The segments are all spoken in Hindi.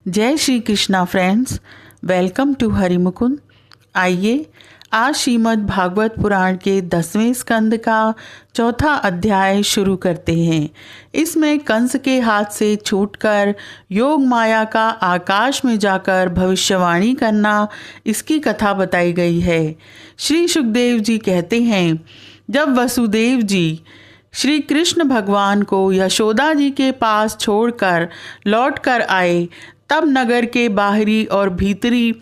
जय Shri Krishna friends, welcome to Harimukund. आइए आज श्रीमद् भागवत पुराण के 10वें स्कंद का चौथा अध्याय शुरू करते हैं। इसमें कंस के हाथ से छूटकर योग माया का आकाश में जाकर भविष्यवाणी करना, इसकी कथा बताई गई है। श्री सुखदेव जी कहते हैं, जब वसुदेव जी श्री कृष्ण भगवान को यशोदा जी के पास छोड़कर लौट कर आए, तब नगर के बाहरी और भीतरी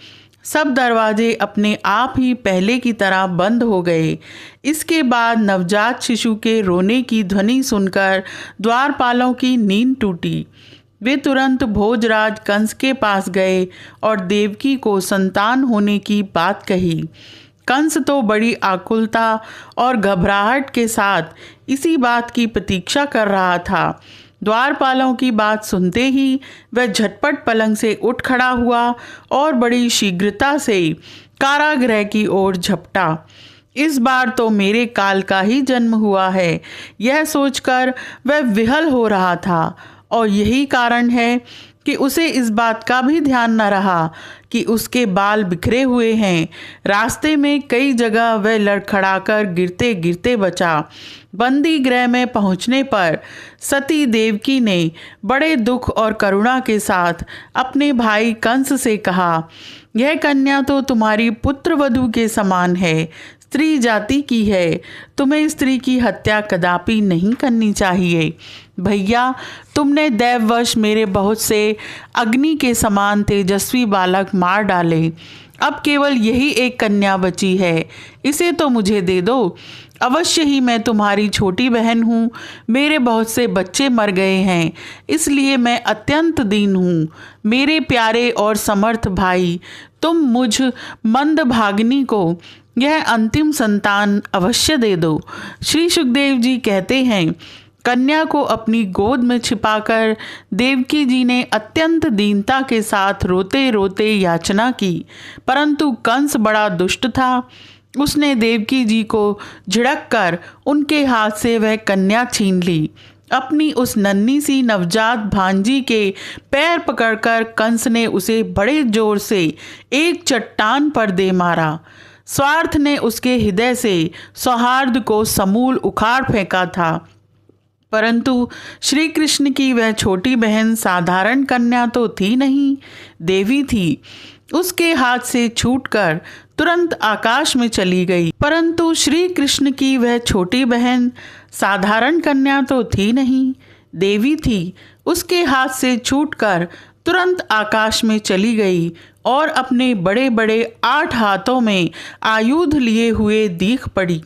सब दरवाजे अपने आप ही पहले की तरह बंद हो गए। इसके बाद नवजात शिशु के रोने की ध्वनि सुनकर द्वारपालों की नींद टूटी। वे तुरंत भोजराज कंस के पास गए और देवकी को संतान होने की बात कही। कंस तो बड़ी आकुलता और घबराहट के साथ इसी बात की प्रतीक्षा कर रहा था। द्वारपालों की बात सुनते ही वह झटपट पलंग से उठ खड़ा हुआ और बड़ी शीघ्रता से कारागृह की ओर झपटा। इस बार तो मेरे काल का ही जन्म हुआ है, यह सोचकर वह विहल हो रहा था। और यही कारण है कि उसे इस बात का भी ध्यान न रहा कि उसके बाल बिखरे हुए हैं। रास्ते में कई जगह वह लड़खड़ाकर गिरते गिरते बचा। बंदी गृह में पहुंचने पर सती देवकी ने बड़े दुख और करुणा के साथ अपने भाई कंस से कहा, यह कन्या तो तुम्हारी पुत्रवधू के समान है, स्त्री जाति की है, तुम्हें स्त्री की हत्या कदापि नहीं करनी चाहिए। भैया, तुमने दैववश मेरे बहुत से अग्नि के समान तेजस्वी बालक मार डाले। अब केवल यही एक कन्या बची है, इसे तो मुझे दे दो। अवश्य ही मैं तुम्हारी छोटी बहन हूँ, मेरे बहुत से बच्चे मर गए हैं, इसलिए मैं अत्यंत दीन हूँ। मेरे प्यारे और समर्थ भाई, तुम मुझ मंदभागिनी को यह अंतिम संतान अवश्य दे दो। श्री सुखदेव जी कहते हैं, कन्या को अपनी गोद में छिपाकर देवकी जी ने अत्यंत दीनता के साथ रोते रोते याचना की, परंतु कंस बड़ा दुष्ट था। उसने देवकी जी को झिड़क कर उनके हाथ से वह कन्या छीन ली। अपनी उस नन्ही सी नवजात भांजी के पैर पकड़कर कंस ने उसे बड़े जोर से एक चट्टान पर दे मारा। स्वार्थ ने उसके हृदय से सौहार्द को समूल उखाड़ फेंका था, परंतु श्री कृष्ण की वह छोटी बहन साधारण कन्या तो थी नहीं, देवी थी। उसके हाथ से छूटकर तुरंत आकाश में चली गई। परंतु श्री कृष्ण की वह छोटी बहन साधारण कन्या तो थी नहीं, देवी थी। उसके हाथ से छूटकर तुरंत आकाश में चली गई और अपने बड़े बड़े 8 हाथों में आयुध लिए हुए दीख पड़ी।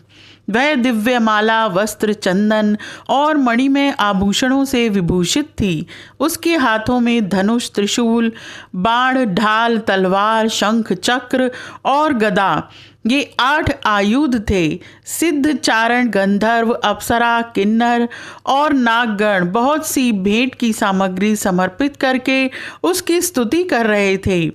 वह दिव्यमाला, वस्त्र, चंदन और मणिमय आभूषणों से विभूषित थी। उसके हाथों में धनुष, त्रिशूल, बाण, ढाल, तलवार, शंख, चक्र और गदा, ये 8 आयुध थे। सिद्ध, चारण, गंधर्व, अप्सरा, किन्नर और नागगण बहुत सी भेंट की सामग्री समर्पित करके उसकी स्तुति कर रहे थे।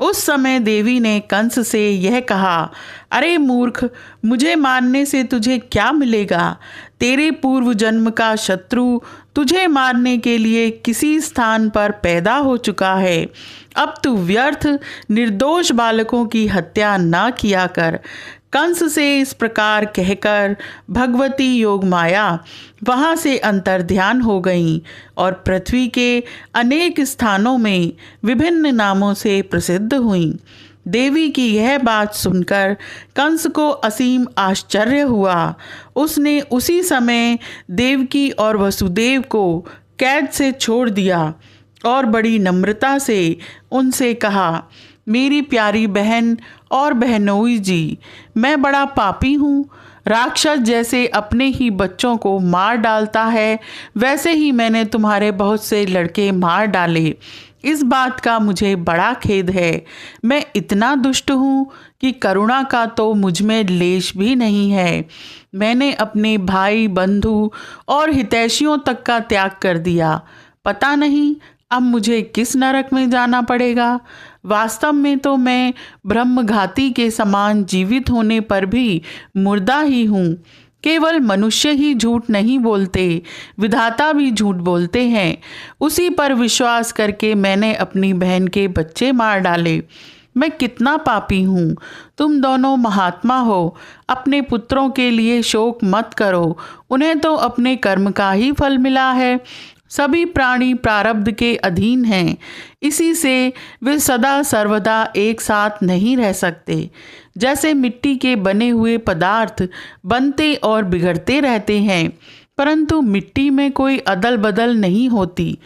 उस समय देवी ने कंस से यह कहा, अरे मूर्ख, मुझे मारने से तुझे क्या मिलेगा? तेरे पूर्व जन्म का शत्रु तुझे मारने के लिए किसी स्थान पर पैदा हो चुका है। अब तू व्यर्थ निर्दोष बालकों की हत्या न किया कर। कंस से इस प्रकार कहकर भगवती योगमाया वहाँ से अंतर्ध्यान हो गईं और पृथ्वी के अनेक स्थानों में विभिन्न नामों से प्रसिद्ध हुईं। देवी की यह बात सुनकर कंस को असीम आश्चर्य हुआ। उसने उसी समय देवकी और वसुदेव को कैद से छोड़ दिया और बड़ी नम्रता से उनसे कहा, मेरी प्यारी बहन और बहनोई जी, मैं बड़ा पापी हूँ। राक्षस जैसे अपने ही बच्चों को मार डालता है, वैसे ही मैंने तुम्हारे बहुत से लड़के मार डाले। इस बात का मुझे बड़ा खेद है। मैं इतना दुष्ट हूँ कि करुणा का तो मुझ में लेश भी नहीं है। मैंने अपने भाई, बंधु और हितैषियों तक का त्याग कर दिया। पता नहीं अब मुझे किस नरक में जाना पड़ेगा। वास्तव में तो मैं ब्रह्मघाती के समान जीवित होने पर भी मुर्दा ही हूँ। केवल मनुष्य ही झूठ नहीं बोलते, विधाता भी झूठ बोलते हैं। उसी पर विश्वास करके मैंने अपनी बहन के बच्चे मार डाले। मैं कितना पापी हूँ। तुम दोनों महात्मा हो, अपने पुत्रों के लिए शोक मत करो, उन्हें तो अपने कर्म का ही फल मिला है। सभी प्राणी प्रारब्ध के अधीन हैं, इसी से वे सदा सर्वदा एक साथ नहीं रह सकते। जैसे मिट्टी के बने हुए पदार्थ बनते और बिगड़ते रहते हैं, परंतु मिट्टी में कोई अदल बदल नहीं होती,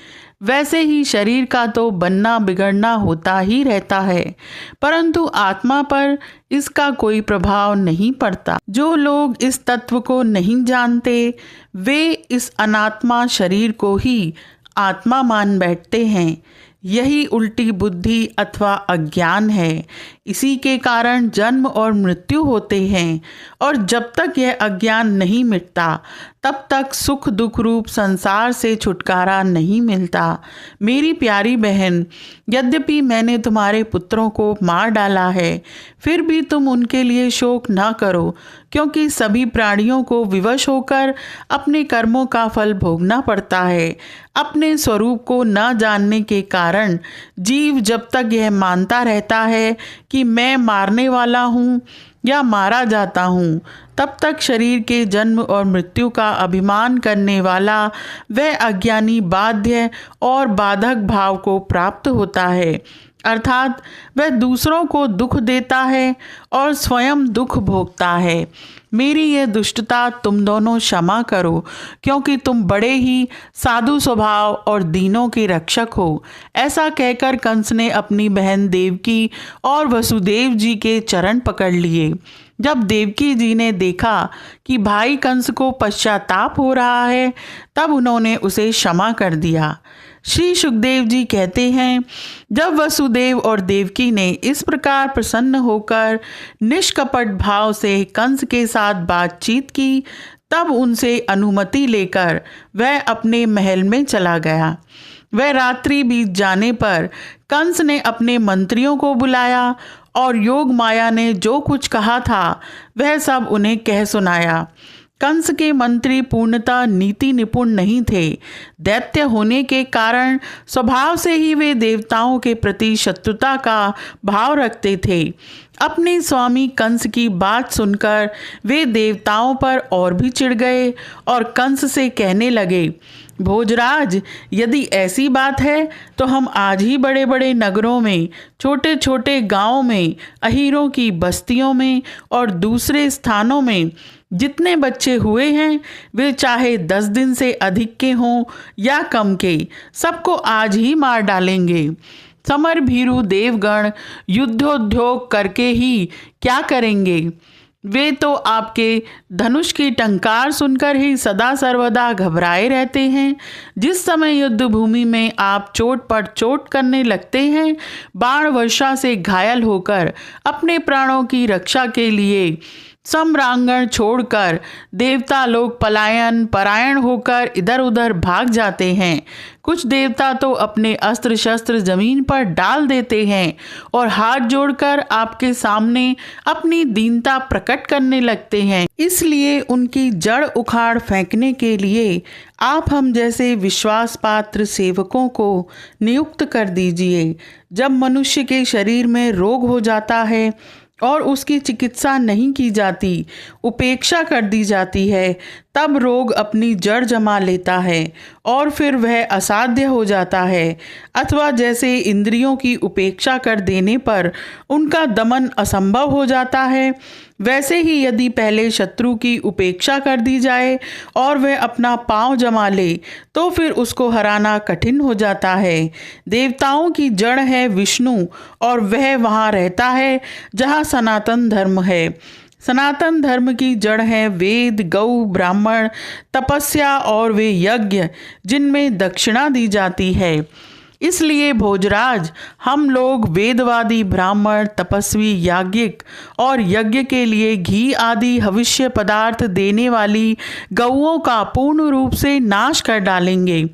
वैसे ही शरीर का तो बनना बिगड़ना होता ही रहता है, परंतु आत्मा पर इसका कोई प्रभाव नहीं पड़ता। जो लोग इस तत्व को नहीं जानते, वे इस अनात्मा शरीर को ही आत्मा मान बैठते हैं। यही उल्टी बुद्धि अथवा अज्ञान है। इसी के कारण जन्म और मृत्यु होते हैं, और जब तक यह अज्ञान नहीं मिटता तब तक सुख दुख रूप संसार से छुटकारा नहीं मिलता। मेरी प्यारी बहन, यद्यपि मैंने तुम्हारे पुत्रों को मार डाला है, फिर भी तुम उनके लिए शोक न करो, क्योंकि सभी प्राणियों को विवश होकर अपने कर्मों का फल भोगना पड़ता है। अपने स्वरूप को न जानने के कारण जीव जब तक यह मानता रहता है कि मैं मारने वाला हूँ या मारा जाता हूँ, तब तक शरीर के जन्म और मृत्यु का अभिमान करने वाला वह अज्ञानी बाध्य और बाधक भाव को प्राप्त होता है, अर्थात वह दूसरों को दुख देता है और स्वयं दुख भोगता है। मेरी यह दुष्टता तुम दोनों क्षमा करो, क्योंकि तुम बड़े ही साधु स्वभाव और दीनों के रक्षक हो। ऐसा कहकर कंस ने अपनी बहन देवकी और वसुदेव जी के चरण पकड़ लिए। जब देवकी जी ने देखा कि भाई कंस को पश्चाताप हो रहा है, तब उन्होंने उसे क्षमा कर दिया। श्री सुखदेव जी कहते हैं, जब वसुदेव और देवकी ने इस प्रकार प्रसन्न होकर निष्कपट भाव से कंस के साथ बातचीत की, तब उनसे अनुमति लेकर वह अपने महल में चला गया। वह रात्रि बीत जाने पर कंस ने अपने मंत्रियों को बुलाया और योग माया ने जो कुछ कहा था वह सब उन्हें कह सुनाया। कंस के मंत्री पूर्णतः नीति निपुण नहीं थे। दैत्य होने के कारण स्वभाव से ही वे देवताओं के प्रति शत्रुता का भाव रखते थे। अपने स्वामी कंस की बात सुनकर वे देवताओं पर और भी चिढ़ गए और कंस से कहने लगे, भोजराज, यदि ऐसी बात है तो हम आज ही बड़े बड़े नगरों में, छोटे छोटे गांवों में, अहीरों की बस्तियों में और दूसरे स्थानों में जितने बच्चे हुए हैं, वे चाहे 10 दिन से अधिक के हों या कम के, सबको आज ही मार डालेंगे। समर भीरु देवगण युद्धोद्योग करके ही क्या करेंगे? वे तो आपके धनुष की टंकार सुनकर ही सदा सर्वदा घबराए रहते हैं। जिस समय युद्ध भूमि में आप चोट पर चोट करने लगते हैं, बाण वर्षा से घायल होकर अपने प्राणों की रक्षा के लिए सम्रांगण छोड़कर देवता लोग पलायन परायण होकर इधर उधर भाग जाते हैं। कुछ देवता तो अपने अस्त्र शस्त्र जमीन पर डाल देते हैं और हाथ जोड़कर आपके सामने अपनी दीनता प्रकट करने लगते हैं। इसलिए उनकी जड़ उखाड़ फेंकने के लिए आप हम जैसे विश्वास पात्र सेवकों को नियुक्त कर दीजिए। जब मनुष्य के शरीर में रोग हो जाता है और उसकी चिकित्सा नहीं की जाती, उपेक्षा कर दी जाती है, तब रोग अपनी जड़ जमा लेता है और फिर वह असाध्य हो जाता है। अथवा जैसे इंद्रियों की उपेक्षा कर देने पर उनका दमन असंभव हो जाता है, वैसे ही यदि पहले शत्रु की उपेक्षा कर दी जाए और वह अपना पांव जमा ले, तो फिर उसको हराना कठिन हो जाता है। देवताओं की जड़ है विष्णु और वह वहाँ रहता है जहाँ सनातन धर्म है। सनातन धर्म की जड़ है वेद, गौ, ब्राह्मण, तपस्या और वे यज्ञ जिनमें दक्षिणा दी जाती है। इसलिए भोजराज, हम लोग वेदवादी ब्राह्मण, तपस्वी, याज्ञिक और यज्ञ के लिए घी आदि हविष्य पदार्थ देने वाली गौओं का पूर्ण रूप से नाश कर डालेंगे।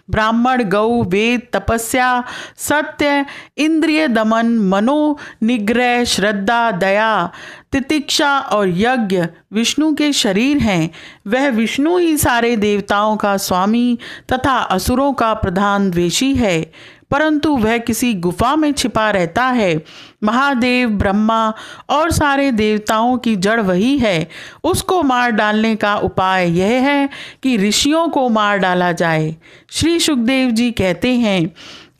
ब्राह्मण, गौ, वेद, तपस्या, सत्य, इंद्रिय दमन, मनो निग्रह, श्रद्धा, दया, तितिक्षा और यज्ञ विष्णु के शरीर हैं। वह विष्णु ही सारे देवताओं का स्वामी तथा असुरों का प्रधान द्वेषी है, परंतु वह किसी गुफा में छिपा रहता है। महादेव, ब्रह्मा और सारे देवताओं की जड़ वही है। उसको मार डालने का उपाय यह है कि ऋषियों को मार डाला जाए। श्री सुखदेव जी कहते हैं,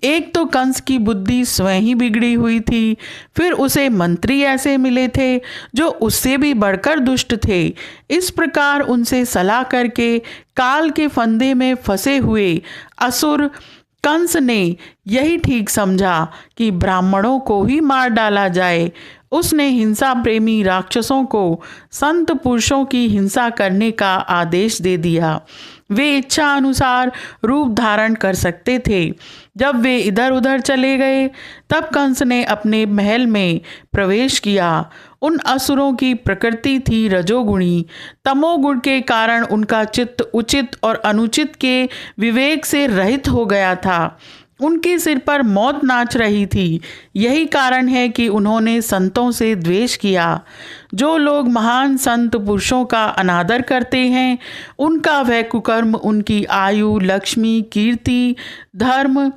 एक तो कंस की बुद्धि स्वयं ही बिगड़ी हुई थी, फिर उसे मंत्री ऐसे मिले थे जो उससे भी बढ़कर दुष्ट थे। इस प्रकार उनसे सलाह करके काल के फंदे में फंसे हुए असुर कंस ने यही ठीक समझा कि ब्राह्मणों को ही मार डाला जाए। उसने हिंसा प्रेमी राक्षसों को संत पुरुषों की हिंसा करने का आदेश दे दिया। वे इच्छा अनुसार रूप धारण कर सकते थे। जब वे इधर उधर चले गए, तब कंस ने अपने महल में प्रवेश किया। उन असुरों की प्रकृति थी रजोगुणी। तमोगुण के कारण उनका चित्त उचित और अनुचित के विवेक से रहित हो गया था। उनके सिर पर मौत नाच रही थी। यही कारण है कि उन्होंने संतों से द्वेष किया। जो लोग महान संत पुरुषों का अनादर करते हैं, उनका वह कुकर्म उनकी आयु, लक्ष्मी, कीर्ति, धर्म,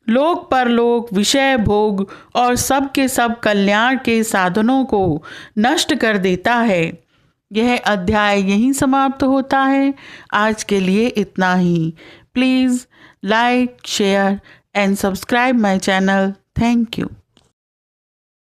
लोक परलोक, विषय भोग और सब के सब कल्याण के साधनों को नष्ट कर देता है। यह अध्याय यहीं समाप्त होता है। आज के लिए इतना ही। Please like, share and subscribe my channel. Thank you.